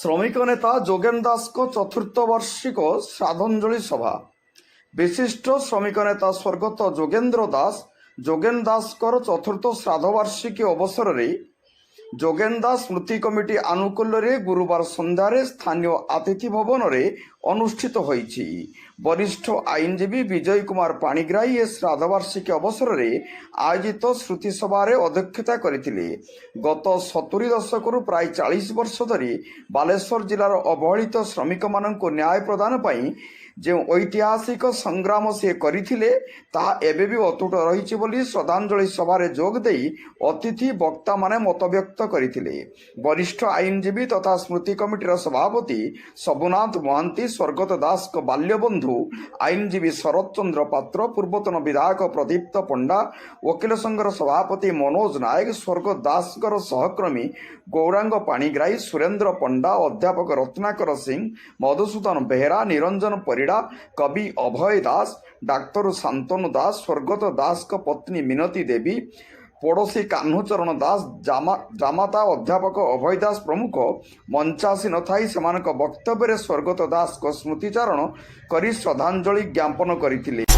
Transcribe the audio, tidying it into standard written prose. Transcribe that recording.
শ্রমিক নেতা যোগেন দাসଙ୍କ চতুর্থ বার্ষিক শ্রাদ্ধাঞ্জলি সভা। বিশিষ্ট শ্রমিক নেতা স্বর্গত যোগেন দাসଙ୍କର চতুর্থ শ্রাদ্ধবার্ষিকী অবসରରେ যোগেন দাস স্মৃতি কমিটি আনুকূল্যে গুরুবার সন্ধ্যায় স্থানীয় অতিথি ভবନରେ অনুষ্ঠিত হয়েছে। বরিষ্ঠ আইনজীবী বিজয় কুমার পাণিগ্রাহী এ শ্রাদ্ধবার্ষিকী অবসରରେ আয়োজিত শ্রুতি সভার অধ্যক্ষতা করে। গত 70 দশকରୁ প্রায় 40 ବର୍ଷ ধରି ବାଲେଶ୍ୱର ଜିଲ୍ଲାର ଅବହେଳିତ ଶ୍ରମିକମାନଙ୍କୁ ନ୍ୟାୟ ପ୍ରଦାନ ପାଇଁ ଯେଉଁ ଐତିହାସିକ ସଂଗ୍ରାମ ସେ କରିଥିଲେ ତାହା ଏବେ ବି ଅତୁଟ ରହିଛି ବୋଲି ଶ୍ରଦ୍ଧାଞ୍ଜଳି ସଭାରେ ଯୋଗ ଦେଇ ଅତିଥି ବକ୍ତାମାନେ ମତବ୍ୟକ୍ତ କରିଥିଲେ। ବରିଷ୍ଠ ଆଇନଜୀବୀ ତଥା ସ୍ମୃତି କମିଟିର ସଭାପତି ସବୁନାଥ ମହାନ୍ତି, ସ୍ୱର୍ଗତ ଦାସଙ୍କ ବାଲ୍ୟବନ୍ଧୁ ଆଇନଜୀବୀ ଶରତ ଚନ୍ଦ୍ର ପାତ୍ର, ପୂର୍ବତନ ବିଧାୟକ ପ୍ରଦୀପ୍ତ ପଣ୍ଡା, ଓକିଲ ସଂଘର ସଭାପତି ମନୋଜ ନାୟକ, ସ୍ୱର୍ଗତ ଦାସଙ୍କର ସହକର୍ମୀ ଗୌରାଙ୍ଗ ପାଣିଗ୍ରାହୀ, ସୁରେନ୍ଦ୍ର ପଣ୍ଡା, ଅଧ୍ୟାପକ ରତ୍ନାକର ସିଂ, ମଧୁସୂଦନ ବେହେରା, ନିରଞ୍ଜନ ପରିଡ଼ା, କବି ଅଭୟ ଦାସ, ଡାକ୍ତର ଶାନ୍ତନୁ ଦାସ, ସ୍ୱର୍ଗତ ଦାସଙ୍କ ପତ୍ନୀ ମିନତୀ ଦେବୀ, ପଡ଼ୋଶୀ କାହ୍ନୁଚରଣ ଦାସ, ଜାମାତା ଅଧ୍ୟାପକ ଅଭୟ ଦାସ ପ୍ରମୁଖ ମଞ୍ଚାସୀ ନଥାଇ ସେମାନଙ୍କ ବକ୍ତବ୍ୟରେ ସ୍ୱର୍ଗତ ଦାସଙ୍କ ସ୍ମୃତିଚାରଣ କରି ଶ୍ରଦ୍ଧାଞ୍ଜଳି ଜ୍ଞାପନ କରିଥିଲେ।